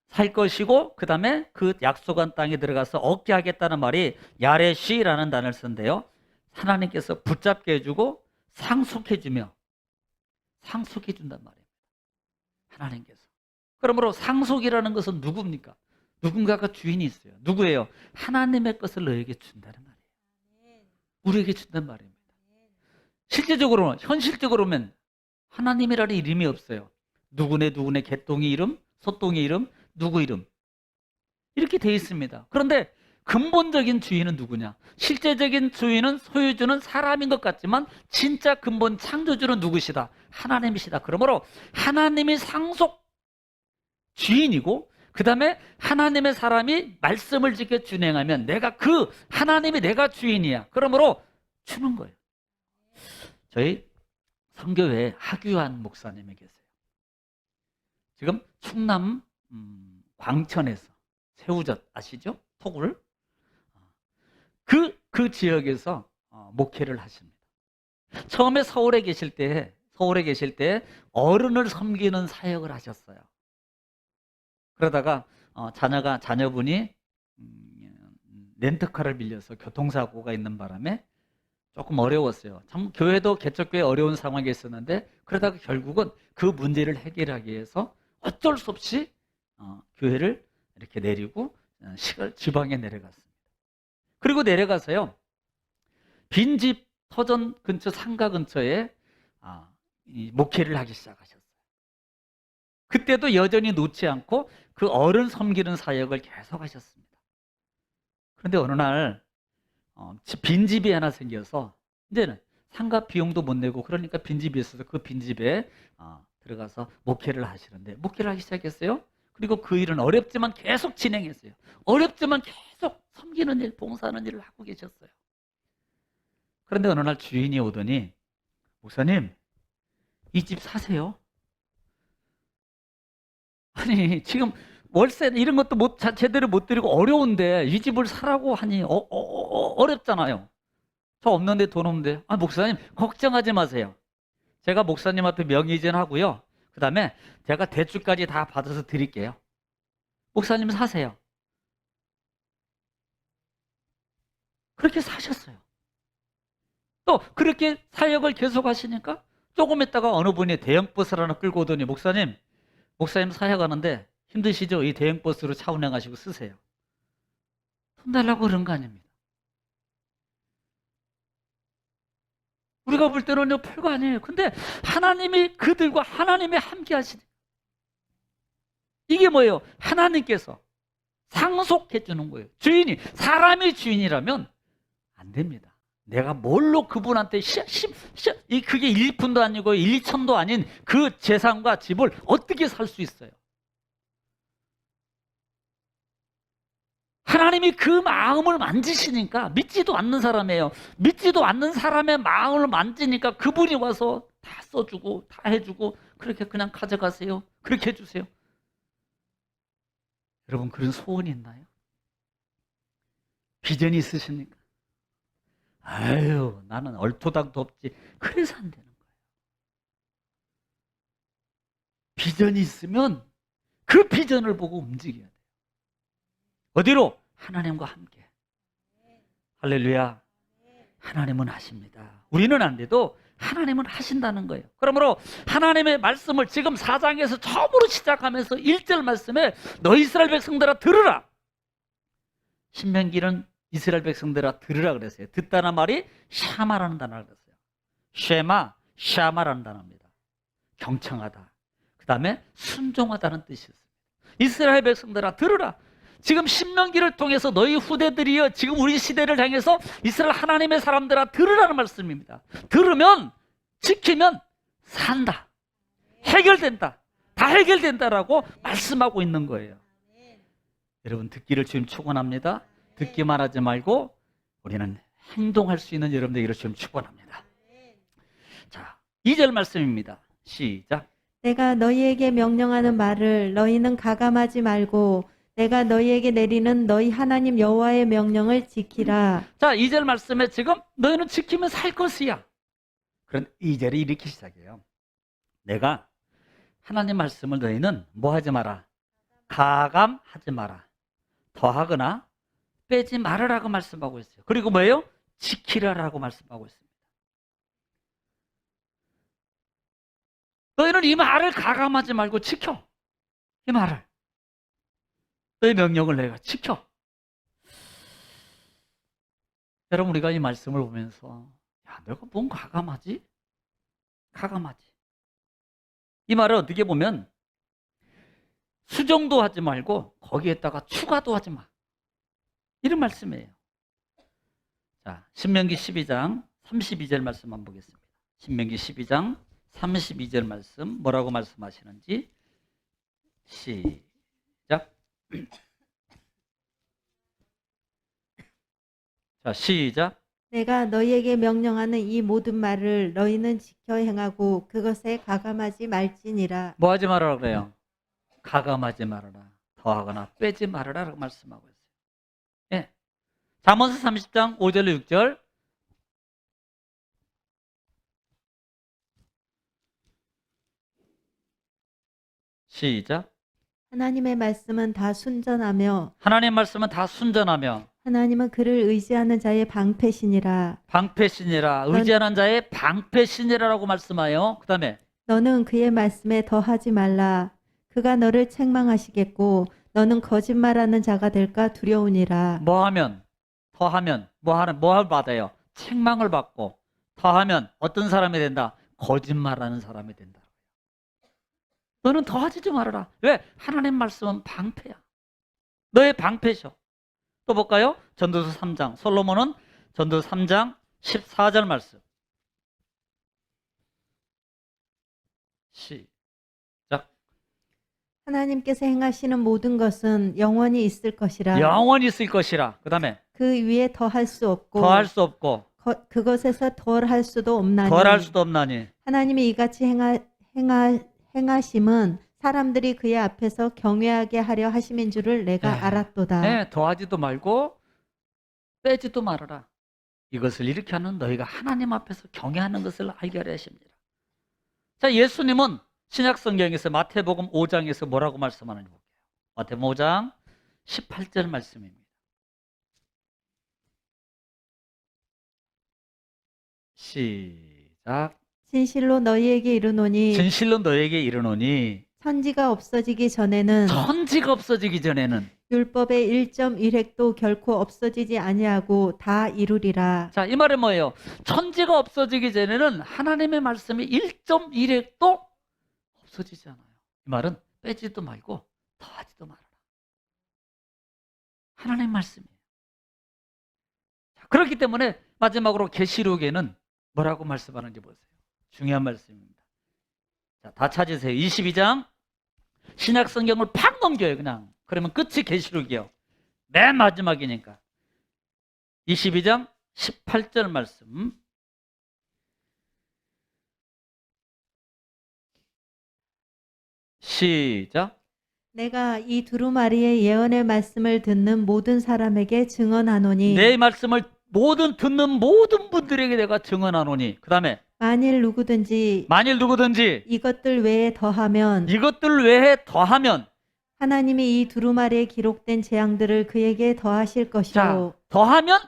살 것이고 그 다음에 그 약속한 땅에 들어가서 얻게 하겠다는 말이 야레시라는 단어를 쓰는데요. 하나님께서 붙잡게 해주고 상속해주며 상속해준단 말입니다. 하나님께서. 그러므로 상속이라는 것은 누굽니까? 누군가가 주인이 있어요. 누구예요? 하나님의 것을 너에게 준다는 말이에요. 우리에게 준단 말입니다. 실제적으로는, 현실적으로는 하나님이라는 이름이 없어요. 누구네 개똥이 이름, 소똥이 이름, 누구 이름 이렇게 되어 있습니다. 그런데 근본적인 주인은 누구냐? 실제적인 주인은, 소유주는 사람인 것 같지만 진짜 근본 창조주는 누구시다? 하나님이시다. 그러므로 하나님이 상속 주인이고 그 다음에 하나님의 사람이 말씀을 지켜 준행하면 내가 하나님이 내가 주인이야. 그러므로 주는 거예요. 저희 선교회에 하규환 목사님이 계세요. 지금 충남 광천에서 새우젓 아시죠? 토굴 그 지역에서 목회를 하십니다. 처음에 서울에 계실 때 어른을 섬기는 사역을 하셨어요. 그러다가 자녀분이 렌트카를 빌려서 교통사고가 있는 바람에 조금 어려웠어요. 참 교회도 개척교회 어려운 상황에 있었는데 그러다가 결국은 그 문제를 해결하기 위해서 어쩔 수 없이 교회를 이렇게 내리고 시골 지방에 내려갔습니다. 그리고 내려가서요, 빈집 터전 근처 상가 근처에 이 목회를 하기 시작하셨어요. 그때도 여전히 놓지 않고 그 어른 섬기는 사역을 계속 하셨습니다. 그런데 어느 날 빈집이 하나 생겨서 이제는 상가 비용도 못 내고, 그러니까 빈집이 있어서 그 빈집에 들어가서 목회를 하시는데, 목회를 하기 시작했어요. 그리고 그 일은 어렵지만 계속 진행했어요. 어렵지만 계속 섬기는 일, 봉사하는 일을 하고 계셨어요. 그런데 어느 날 주인이 오더니, 목사님, 이 집 사세요. 아니, 지금 월세 이런 것도 제대로 못 드리고 어려운데 이 집을 사라고 하니 어렵잖아요. 저 없는데 돈 없는데. 목사님, 걱정하지 마세요. 제가 목사님한테 명의 하고요. 그 다음에 제가 대출까지 다 받아서 드릴게요. 목사님 사세요. 그렇게 사셨어요. 또 그렇게 사역을 계속 하시니까 조금 있다가 어느 분이 대형버스를 하나 끌고 오더니, 목사님 사역하는데 힘드시죠? 이 대형버스로 차 운행하시고 쓰세요. 돈 달라고 그런 거 아닙니다. 우리가 볼 때는요, 별거 아니에요. 근데 하나님이 그들과 하나님이 함께 하시니, 이게 뭐예요? 하나님께서 상속해 주는 거예요. 주인이, 사람이 주인이라면 안 됩니다. 내가 뭘로 그분한테 그게 1푼도 아니고 1,000도 아닌 그 재산과 집을 어떻게 살 수 있어요? 하나님이 그 마음을 만지시니까, 믿지도 않는 사람이에요. 믿지도 않는 사람의 마음을 만지니까 그분이 와서 다 써주고 다 해주고, 그렇게 그냥 가져가세요, 그렇게 해주세요. 여러분, 그런 소원이 있나요? 비전이 있으십니까? 아유, 나는 얼토당도 없지. 그래서 안 되는 거예요. 비전이 있으면 그 비전을 보고 움직여야 돼요. 어디로? 하나님과 함께. 할렐루야. 하나님은 하십니다. 우리는 안 돼도 하나님은 하신다는 거예요. 그러므로 하나님의 말씀을 지금 4장에서 처음으로 시작하면서 1절 말씀에, 너 이스라엘 백성들아 들으라. 신명기는 이스라엘 백성들아 들으라 그랬어요. 듣다는 말이 샤마라는 단어를 썼어요. 쉐마, 샤마라는 단어입니다. 경청하다. 그 다음에 순종하다는 뜻이었습니다. 이스라엘 백성들아 들으라. 지금 신명기를 통해서 너희 후대들이여, 지금 우리 시대를 향해서 이스라엘 하나님의 사람들아 들으라는 말씀입니다. 들으면, 지키면 산다. 해결된다. 다 해결된다라고 말씀하고 있는 거예요. 여러분, 듣기를 주님 축원합니다. 듣기만 하지 말고 우리는 행동할 수 있는 여러분들 되기를 주님 축원합니다. 자, 2절 말씀입니다. 시작. 내가 너희에게 명령하는 말을 너희는 가감하지 말고 내가 너희에게 내리는 너희 하나님 여호와의 명령을 지키라. 자, 2절 말씀에 지금 너희는 지키면 살 것이야. 그런 2절이 이렇게 시작해요. 내가 하나님 말씀을 너희는 뭐 하지 마라? 가감하지 마라. 더하거나 빼지 말으라고 말씀하고 있어요. 그리고 뭐예요? 지키라라고 말씀하고 있습니다. 너희는 이 말을 가감하지 말고 지켜. 이 말을. 너희 명령을 내가 지켜. 여러분, 우리가 이 말씀을 보면서, 야, 내가 뭔 가감하지? 가감하지. 이 말을 어떻게 보면 수정도 하지 말고 거기에다가 추가도 하지 마. 이런 말씀이에요. 자, 신명기 12장 32절 말씀 한번 보겠습니다. 신명기 12장 32절 말씀 뭐라고 말씀하시는지 시작. 자, 시작. 내가 너희에게 명령하는 이 모든 말을 너희는 지켜 행하고 그것에 가감하지 말지니라. 뭐 하지 말아라 그래요? 가감하지 말아라. 더하거나 빼지 말아라라고 말씀하고 있어요. 예. 잠언서 30장 5절 6절. 시작. 하나님의 말씀은 다 순전하며 하나님 말씀은 다 순전하며 하나님은 그를 의지하는 자의 방패시니라. 방패신이라, 의지하는 자의 방패신이라라고 말씀하여, 그 다음에 너는 그의 말씀에 더하지 말라. 그가 너를 책망하시겠고 너는 거짓말하는 자가 될까 두려우니라. 뭐하면? 더하면 뭘 받아요? 책망을 받고, 더하면 어떤 사람이 된다? 거짓말하는 사람이 된다. 너는 더하지 좀 말아라. 왜? 하나님 말씀은 방패야. 너의 방패셔. 또 볼까요? 전도서 3장. 솔로몬은 전도서 3장 14절 말씀. 시작. 하나님께서 행하시는 모든 것은 영원히 있을 것이라. 영원히 있을 것이라. 그 다음에 그 위에 더할 수 없고 더할 수 없고 그것에서 덜할 수도 없나니. 덜할 수도 없나니. 하나님이 이같이 행하심은 사람들이 그의 앞에서 경외하게 하려 하심인 줄을 내가 네. 알았도다. 네, 더하지도 말고 빼지도 말아라. 이것을 이렇게 하는 너희가 하나님 앞에서 경외하는 것을 알게 하려 하십니다. 자, 예수님은 신약 성경에서 마태복음 5장에서 뭐라고 말씀하는지 볼게요. 마태복음 5장 18절 말씀입니다. 시작. 진실로 너희에게 이르노니 진실로 너에게 이르노니 천지가 없어지기 전에는 천지가 없어지기 전에는. 율법의 1.1획도 결코 없어지지 아니하고 다 이루리라. 자, 이 말은 뭐예요? 천지가 없어지기 전에는 하나님의 말씀이 1.1획도 없어지지 않아요. 이 말은 빼지도 말고 더하지도 말아라. 하나님 말씀이에요. 자, 그렇기 때문에 마지막으로 계시록에는 뭐라고 말씀하는지 보세요. 중요한 말씀입니다. 자, 다 찾으세요. 22장. 신약 성경을 팍 넘겨요, 그냥. 그러면 끝이 계시록이에요. 맨 마지막이니까. 22장 18절 말씀. 시작. 내가 이 두루마리의 예언의 말씀을 듣는 모든 사람에게 증언하노니 내 말씀을 듣는 모든 분들에게 내가 증언하노니. 그 다음에 만일 누구든지 만일 누구든지 이것들 외에 더하면 이것들 외에 더하면. 하나님이 이 두루마리에 기록된 재앙들을 그에게 더하실 것이요. 자, 더하면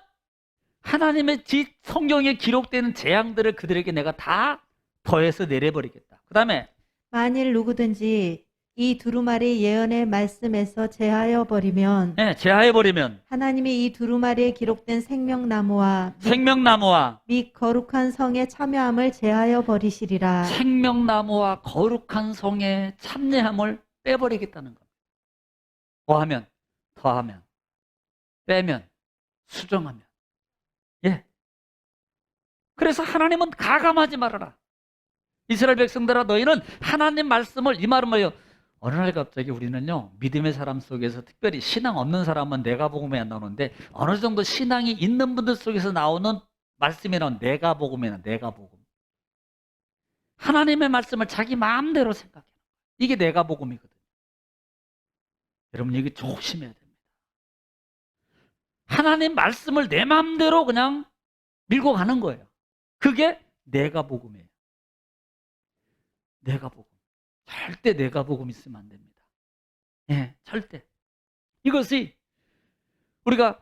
하나님의 성경에 기록되는 재앙들을 그들에게 내가 다 더해서 내려버리겠다. 그 다음에 만일 누구든지 이 두루마리 예언의 말씀에서 제하여 버리면 제하해버리면 하나님이 이 두루마리에 기록된 생명나무와 생명나무와 및 거룩한 성의 참여함을 제하여 버리시리라. 생명나무와 거룩한 성의 참여함을 빼버리겠다는 겁니다. 뭐하면? 더하면, 빼면, 수정하면. 예. 그래서 하나님은 가감하지 말아라. 이스라엘 백성들아, 너희는 하나님 말씀을, 이 말은 뭐예요? 어느 날 갑자기 우리는요, 믿음의 사람 속에서 특별히 신앙 없는 사람은 내가 복음에 안 나오는데, 어느 정도 신앙이 있는 분들 속에서 나오는 말씀이란 내가 복음이나 내가 복음. 하나님의 말씀을 자기 마음대로 생각해요. 이게 내가 복음이거든요. 여러분, 이게 조심해야 됩니다. 하나님 말씀을 내 마음대로 그냥 밀고 가는 거예요. 그게 내가 복음이에요. 내가 복음. 절대 내가 복음 있으면 안 됩니다. 예, 절대. 이것이 우리가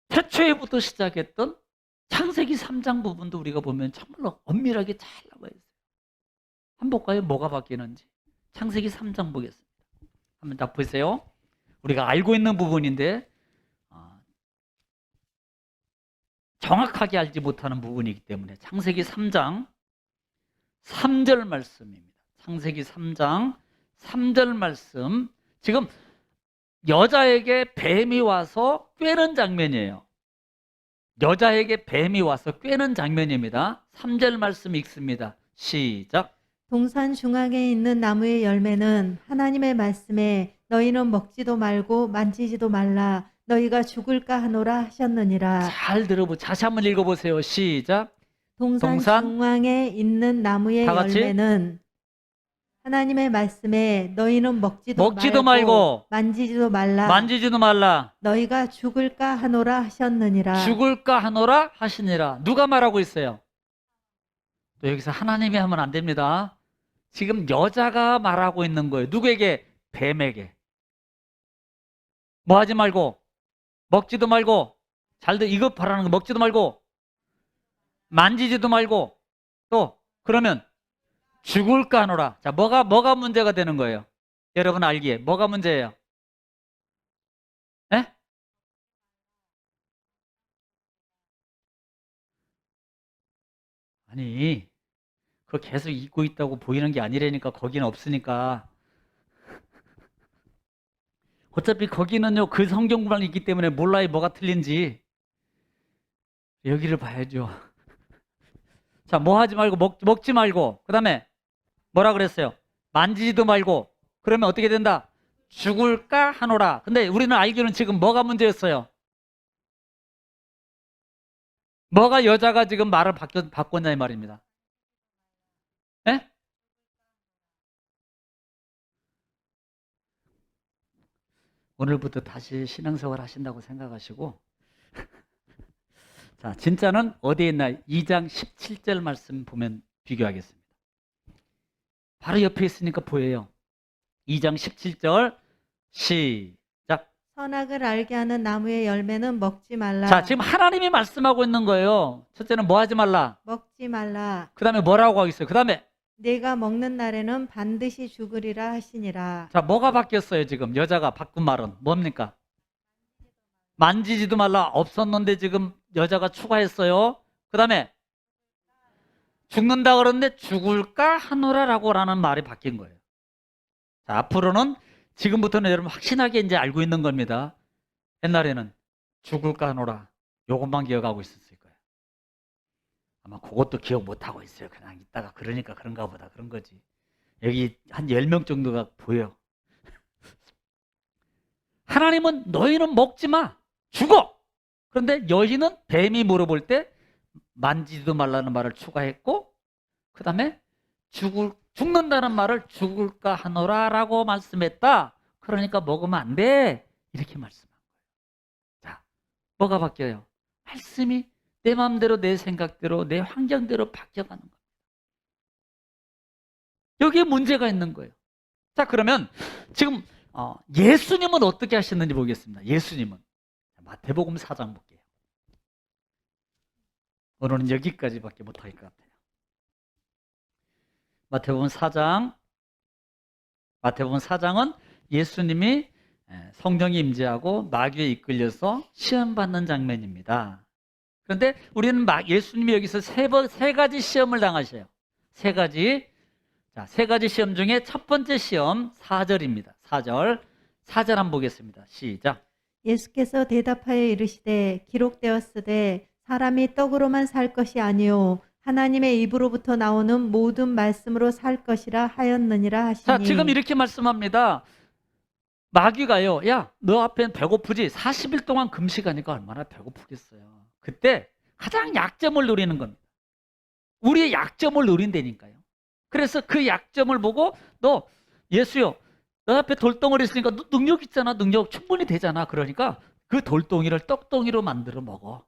태초에부터 시작했던 창세기 3장 부분도 우리가 보면 정말로 엄밀하게 잘 나와 있어요. 한번 볼까요? 뭐가 바뀌는지. 창세기 3장 보겠습니다. 한번 딱 보세요. 우리가 알고 있는 부분인데 정확하게 알지 못하는 부분이기 때문에 창세기 3장 3절 말씀입니다. 창세기 3장 3절 말씀. 지금 여자에게 뱀이 와서 꿰는 장면이에요. 여자에게 뱀이 와서 꿰는 장면입니다. 3절 말씀 읽습니다. 시작. 동산 중앙에 있는 나무의 열매는 하나님의 말씀에 너희는 먹지도 말고 만지지도 말라 너희가 죽을까 하노라 하셨느니라. 잘 들어보세요. 다시 한번 읽어보세요. 시작. 동산 중앙에 있는 나무의 다 같이? 열매는 하나님의 말씀에 너희는 먹지도 말고 만지지도 말라 만지지도 말라 너희가 죽을까 하노라 하셨느니라. 죽을까 하노라 하시니라. 누가 말하고 있어요? 또 여기서 하나님이 하면 안 됩니다. 지금 여자가 말하고 있는 거예요. 누구에게? 뱀에게. 뭐 하지 말고, 먹지도 말고, 이거 바라는 거 먹지도 말고, 만지지도 말고, 또 그러면 죽을까 하노라. 자, 뭐가 문제가 되는 거예요? 여러분 알기에 뭐가 문제예요? 아니, 그거 계속 잊고 있다고 보이는 게 아니라니까. 거기는 없으니까. 어차피 거기는요, 그 성경구만 있기 때문에 몰라요, 뭐가 틀린지. 여기를 봐야죠. 자, 뭐 하지 말고, 먹지 말고, 그 다음에 뭐라 그랬어요? 만지지도 말고. 그러면 어떻게 된다? 죽을까 하노라. 근데 우리는 알기로는 지금 뭐가 문제였어요? 뭐가 여자가 지금 말을 바꿨냐 이 말입니다. 예? 오늘부터 다시 신앙생활 하신다고 생각하시고, 자, 진짜는 어디에 있나? 2장 17절 말씀 보면 비교하겠습니다. 바로 옆에 있으니까 보여요. 2장 17절 시작. 선악을 알게 하는 나무의 열매는 먹지 말라. 자, 지금 하나님이 말씀하고 있는 거예요. 첫째는 뭐 하지 말라. 먹지 말라. 그 다음에 뭐라고 하고 있어요? 그 다음에 내가 먹는 날에는 반드시 죽으리라 하시니라. 자, 뭐가 바뀌었어요? 지금 여자가 바꾼 말은 뭡니까? 만지지도 말라. 없었는데 지금 여자가 추가했어요. 그 다음에 죽는다 그러는데 죽을까 하노라라고 라는 말이 바뀐 거예요. 자, 앞으로는 지금부터는 여러분 확신하게 이제 알고 있는 겁니다. 옛날에는 죽을까 하노라. 요것만 기억하고 있었을 거예요. 아마 그것도 기억 못하고 있어요. 그냥 있다가 그러니까 그런가 보다 그런 거지. 여기 한 10명 정도가 보여. 하나님은 너희는 먹지 마. 죽어. 그런데 여인은 뱀이 물어볼 때 만지지도 말라는 말을 추가했고, 그 다음에 죽는다는 말을 죽을까 하노라라고 말씀했다. 그러니까 먹으면 안 돼. 이렇게 말씀한 거예요. 자, 뭐가 바뀌어요? 말씀이 내 마음대로, 내 생각대로, 내 환경대로 바뀌어가는 거예요. 여기에 문제가 있는 거예요. 자, 그러면 지금 예수님은 어떻게 하셨는지 보겠습니다. 예수님은 마태복음 4장 볼게요. 오늘은 여기까지밖에 못할 것 같아요. 마태복음 4장은 예수님이 성령이 임재하고 마귀에 이끌려서 시험받는 장면입니다. 그런데 우리는 예수님이 여기서 세 가지 시험을 당하셔요. 세 가지 시험 중에 첫 번째 시험 4절입니다. 4절 한번 보겠습니다. 시작. 예수께서 대답하여 이르시되 기록되었으되 사람이 떡으로만 살 것이 아니요 하나님의 입으로부터 나오는 모든 말씀으로 살 것이라 하였느니라 하시니. 자, 지금 이렇게 말씀합니다. 마귀가요, 야, 너 앞엔 배고프지? 40일 동안 금식하니까 얼마나 배고프겠어요. 그때 가장 약점을 노리는 겁니다. 우리의 약점을 노린다니까요. 그래서 그 약점을 보고 너 예수요, 너 앞에 돌덩어리 있으니까 너 능력 있잖아. 능력 충분히 되잖아. 그러니까 그 돌덩이를 떡덩이로 만들어 먹어.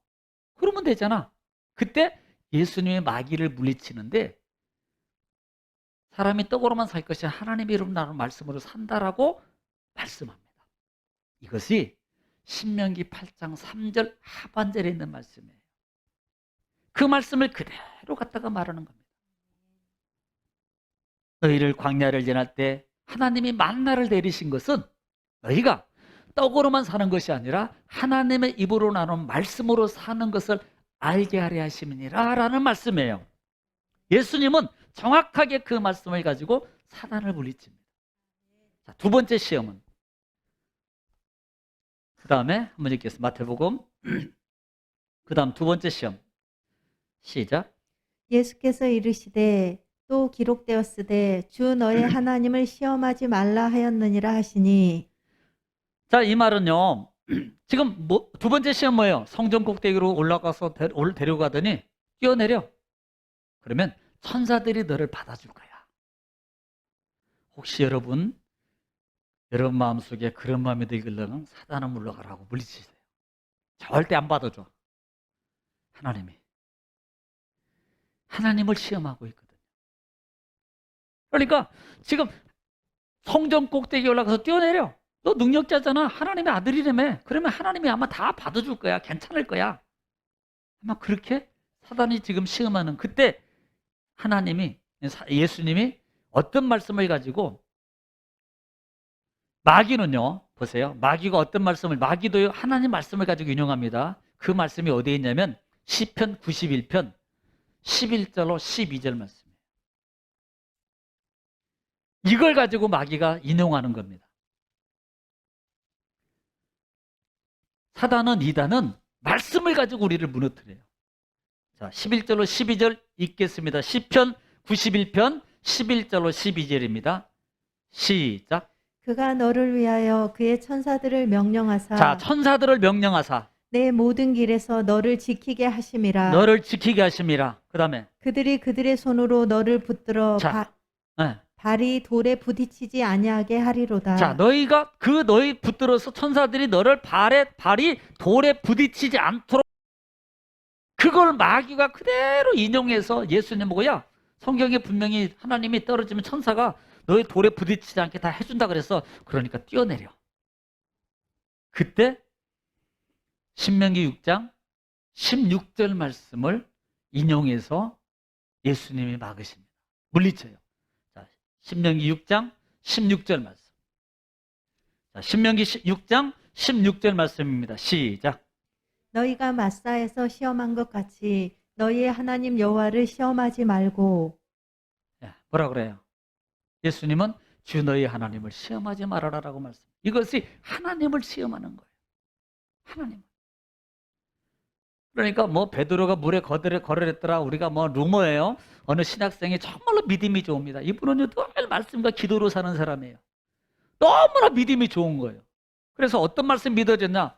그러면 되잖아. 그때 예수님의 마귀를 물리치는데 사람이 떡으로만 살 것이 하나님의 이름으로 말씀으로 산다라고 말씀합니다. 이것이 신명기 8장 3절 하반절에 있는 말씀이에요. 그 말씀을 그대로 갖다가 말하는 겁니다. 너희를 광야를 지날 때 하나님이 만나를 내리신 것은 너희가 떡으로만 사는 것이 아니라 하나님의 입으로 나눈 말씀으로 사는 것을 알게 하려 하심이니라 라는 말씀이에요. 예수님은 정확하게 그 말씀을 가지고 사단을 물리칩니다. 자, 두 번째 시험은 그 다음에 한번 읽겠습니다. 마태복음 그 다음 두 번째 시험 시작. 예수께서 이르시되 또 기록되었으되 주 너의 하나님을 시험하지 말라 하였느니라 하시니. 자, 이 말은요, 지금 두 번째 시험 뭐예요? 성전 꼭대기로 올라가서 데려가더니 뛰어내려. 그러면 천사들이 너를 받아줄 거야. 혹시 여러분 마음속에 그런 마음이 들기를 사단은 물러가라고 물리치세요. 절대 안 받아줘. 하나님을 시험하고 있거든요. 그러니까 지금 성전 꼭대기에 올라가서 뛰어내려. 너 능력자잖아. 하나님의 아들이라며. 그러면 하나님이 아마 다 받아줄 거야. 괜찮을 거야. 아마 그렇게 사단이 지금 시험하는 그때 예수님이 어떤 말씀을 가지고 마귀는요. 보세요. 마귀가 어떤 말씀을 마귀도 하나님 말씀을 가지고 인용합니다. 그 말씀이 어디에 있냐면 시편 91편 11절로 12절 말씀이에요. 이걸 가지고 마귀가 인용하는 겁니다. 사단은, 이단은 말씀을 가지고 우리를 무너뜨려요. 자, 11절로 12절 읽겠습니다. 시편 91편 11절로 12절입니다. 시작. 그가 너를 위하여 그의 천사들을 명령하사 자, 천사들을 명령하사 내 모든 길에서 너를 지키게 하심이라. 너를 지키게 하심이라. 그 다음에 그들이 그들의 손으로 너를 붙들어 자, 네. 발이 돌에 부딪히지 아니하게 하리로다. 자, 너희가 너희 붙들어서 천사들이 너를 발이 돌에 부딪히지 않도록, 그걸 마귀가 그대로 인용해서 예수님 보고, 야, 성경에 분명히 하나님이 떨어지면 천사가 너희 돌에 부딪히지 않게 다 해준다 그래서, 그러니까 뛰어내려. 그때 신명기 6장 16절 말씀을 인용해서 예수님이 막으십니다. 물리쳐요. 자, 신명기 6장 16절 말씀. 자, 신명기 6장 16절 말씀입니다. 시작. 너희가 마사에서 시험한 것 같이 너희의 하나님 여호와를 시험하지 말고. 뭐라 그래요? 예수님은 주 너희 하나님을 시험하지 말아라라고 말씀. 이것이 하나님을 시험하는 거예요. 하나님. 그러니까 뭐 베드로가 물에 걸어랬더라, 우리가 뭐 루머예요. 어느 신학생이 정말로 믿음이 좋습니다. 이분은 늘 말씀과 기도로 사는 사람이에요. 너무나 믿음이 좋은 거예요. 그래서 어떤 말씀 믿어졌냐?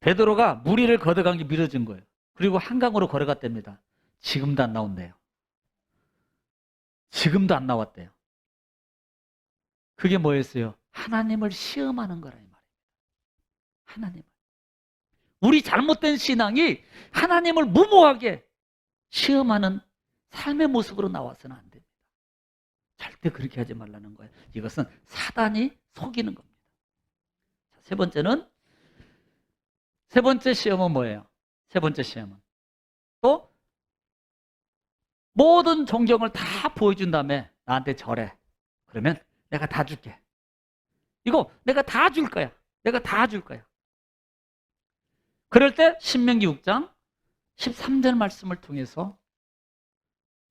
베드로가 물 위를 걷어간 게 믿어진 거예요. 그리고 한강으로 걸어갔답니다. 지금도 안 나온대요. 지금도 안 나왔대요. 그게 뭐였어요? 하나님을 시험하는 거라 이 말이에요. 하나님을. 우리 잘못된 신앙이 하나님을 무모하게 시험하는 삶의 모습으로 나와서는 안 됩니다. 절대 그렇게 하지 말라는 거예요. 이것은 사단이 속이는 겁니다. 자, 세 번째 시험은 뭐예요? 세 번째 시험은 또 모든 존경을 다 보여준 다음에 나한테 절해. 그러면 내가 다 줄게. 이거 내가 다 줄 거야. 내가 다 줄 거야. 그럴 때 신명기 6장 13절 말씀을 통해서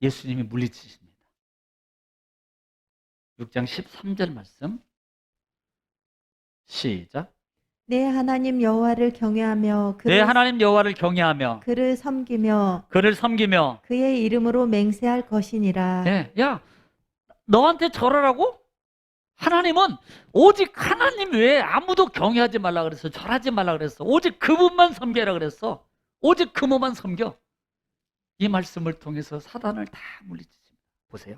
예수님이 물리치십니다. 6장 13절 말씀 시작. 내 하나님 여호와를 경외하며 내 하나님 여호와를 경외하며 그를 섬기며 그의 이름으로 맹세할 것이니라. 네, 야, 너한테 절하라고? 하나님은 오직 하나님 외에 아무도 경외하지 말라 그랬어. 절하지 말라 그랬어. 오직 그분만 섬겨라 그랬어. 오직 그분만 섬겨. 이 말씀을 통해서 사단을 다 물리치십니다. 보세요.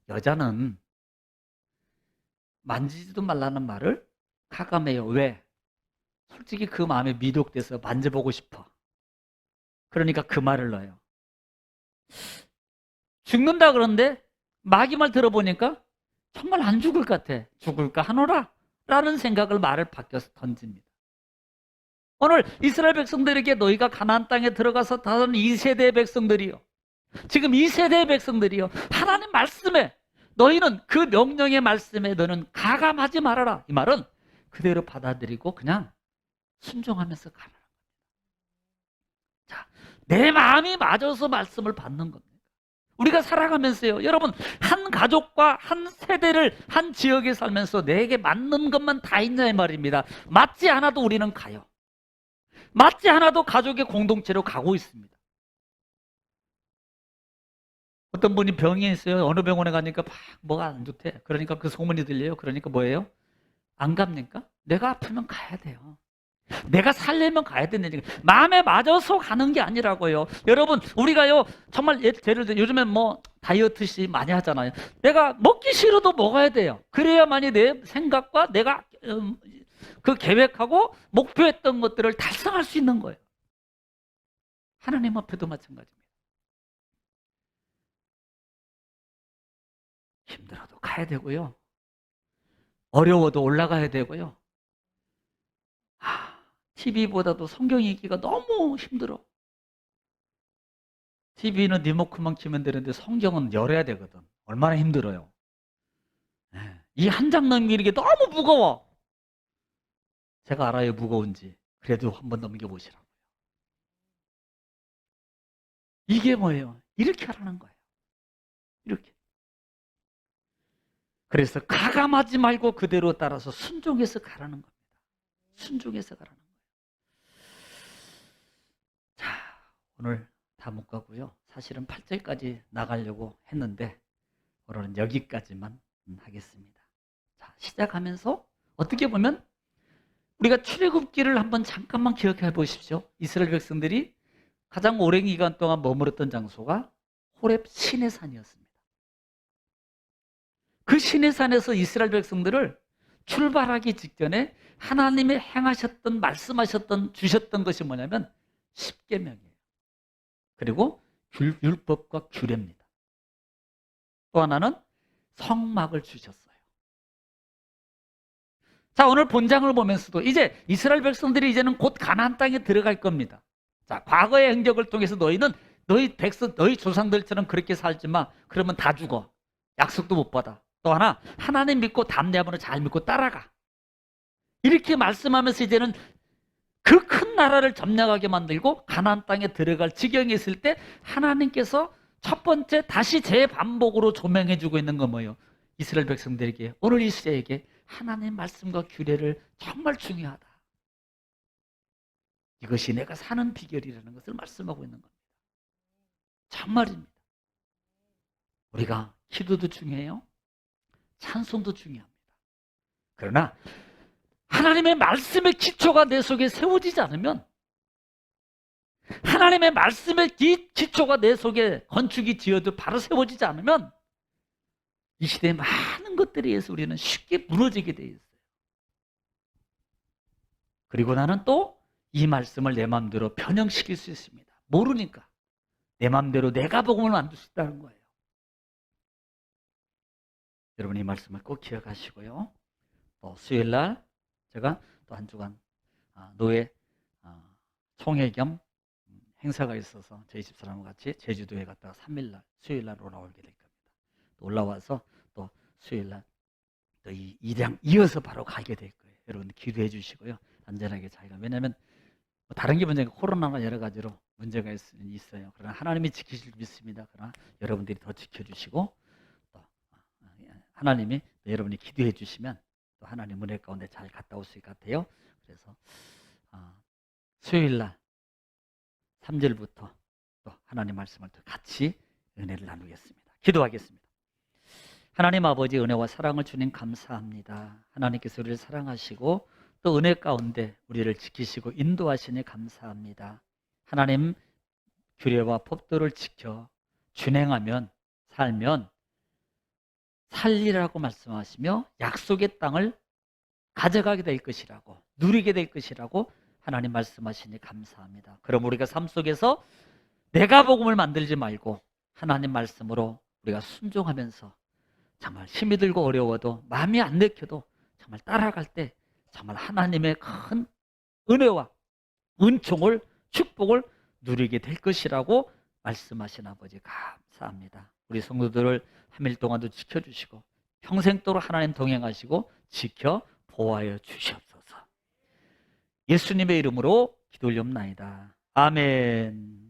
여자는 만지지도 말라는 말을 가감해요. 왜? 솔직히 그 마음에 미독돼서 만져보고 싶어. 그러니까 그 말을 넣어요. 죽는다 그러는데 마귀 말 들어보니까 정말 안 죽을 것 같아. 죽을까 하노라 라는 생각을 말을 바뀌어서 던집니다. 오늘 이스라엘 백성들에게 너희가 가나안 땅에 들어가서 다른 2세대의 백성들이요, 지금 2세대의 백성들이요, 하나님 말씀에 너희는 그 명령의 말씀에 너는 가감하지 말아라. 이 말은 그대로 받아들이고 그냥 순종하면서 가라. 자, 내 마음이 맞아서 말씀을 받는 겁니다. 우리가 살아가면서요, 여러분, 한 가족과 한 세대를 한 지역에 살면서 내게 맞는 것만 다 있냐 이 말입니다. 맞지 않아도 우리는 가요. 맞지 않아도 가족의 공동체로 가고 있습니다. 어떤 분이 병이 있어요. 어느 병원에 가니까 막 뭐가 안 좋대. 그러니까 그 소문이 들려요. 그러니까 뭐예요? 안 갑니까? 내가 아프면 가야 돼요. 내가 살려면 가야 된다니까. 마음에 맞아서 가는 게 아니라고요. 여러분, 우리가요, 정말 예를 들어 요즘엔 뭐 다이어트시 많이 하잖아요. 내가 먹기 싫어도 먹어야 돼요. 그래야만이 내 생각과 내가 그 계획하고 목표했던 것들을 달성할 수 있는 거예요. 하나님 앞에도 마찬가지입니다. 힘들어도 가야 되고요. 어려워도 올라가야 되고요. TV보다도 성경 읽기가 너무 힘들어. TV는 리모컨만 키면 되는데 성경은 열어야 되거든. 얼마나 힘들어요. 이 한 장 넘기는 게 너무 무거워. 제가 알아요, 무거운지. 그래도 한번 넘겨보시라고요. 이게 뭐예요? 이렇게 하라는 거예요. 이렇게. 그래서 가감하지 말고 그대로 따라서 순종해서 가라는 겁니다. 순종해서 가라는 거예요. 자, 오늘 다 못 가고요. 사실은 8절까지 나가려고 했는데 오늘은 여기까지만 하겠습니다. 자, 시작하면서 어떻게 보면 우리가 출애굽기를 한번 잠깐만 기억해 보십시오. 이스라엘 백성들이 가장 오랜 기간 동안 머물렀던 장소가 호렙 시내산이었습니다. 그 시내산에서 이스라엘 백성들을 출발하기 직전에 하나님이 행하셨던, 말씀하셨던, 주셨던 것이 뭐냐면 십계명이에요. 그리고 율법과 규례입니다. 또 하나는 성막을 주셨어요. 자, 오늘 본장을 보면서도 이제 이스라엘 백성들이 이제는 곧 가나안 땅에 들어갈 겁니다. 자, 과거의 행적을 통해서 너희는 너희 백성, 너희 조상들처럼 그렇게 살지 마. 그러면 다 죽어. 약속도 못 받아. 또 하나, 하나님 믿고 담대함으로 잘 믿고 따라가. 이렇게 말씀하면서 이제는 그 큰 나라를 점령하게 만들고 가나안 땅에 들어갈 지경에 있을 때 하나님께서 첫 번째 다시 재반복으로 조명해 주고 있는 건 뭐예요? 이스라엘 백성들에게, 오늘 이 시대에게 하나님의 말씀과 규례를 정말 중요하다. 이것이 내가 사는 비결이라는 것을 말씀하고 있는 겁니다. 참말입니다. 우리가 기도도 중요해요. 찬송도 중요합니다. 그러나 하나님의 말씀의 기초가 내 속에 세워지지 않으면, 하나님의 말씀의 기초가 내 속에 건축이 지어도 바로 세워지지 않으면 이 시대의 많은 것들에 의해서 우리는 쉽게 무너지게 돼 있어요. 그리고 나는 또 이 말씀을 내 마음대로 변형시킬 수 있습니다. 모르니까 내 마음대로 내가 복음을 만들 수 있다는 거예요. 여러분 이 말씀을 꼭 기억하시고요. 또 수요일날 제가 또 한 주간 노예 총회 겸 행사가 있어서 저희 집사람과 같이 제주도에 갔다가 3일날 수요일날 올라오게 될 겁니다. 또 올라와서 또 수요일날 또 이 일양 이어서 바로 가게 될 거예요. 여러분 기도해 주시고요. 안전하게 자기가, 왜냐하면 다른 게 문제가 코로나나 여러 가지로 문제가 있어요. 그러나 하나님이 지키실 믿습니다. 그러나 여러분들이 더 지켜주시고 또 하나님이 여러분이 기도해 주시면 또 하나님 은혜 가운데 잘 갔다 올 수 있을 것 같아요. 그래서 수요일날 3절부터 또 하나님 말씀을 또 같이 은혜를 나누겠습니다. 기도하겠습니다. 하나님 아버지, 은혜와 사랑을 주님 감사합니다. 하나님께서 우리를 사랑하시고 또 은혜 가운데 우리를 지키시고 인도하시니 감사합니다. 하나님 규례와 법도를 지켜 준행하면, 살면 살리라고 말씀하시며 약속의 땅을 가져가게 될 것이라고, 누리게 될 것이라고 하나님 말씀하시니 감사합니다. 그럼 우리가 삶 속에서 내가 복음을 만들지 말고 하나님 말씀으로 우리가 순종하면서 정말 힘이 들고 어려워도 마음이 안 내켜도 정말 따라갈 때 정말 하나님의 큰 은혜와 은총을, 축복을 누리게 될 것이라고 말씀하신 아버지 감사합니다. 우리 성도들을 3일 동안도 지켜주시고 평생도록 하나님 동행하시고 지켜 보호하여 주시옵소서. 예수님의 이름으로 기도 올리옵나이다. 아멘.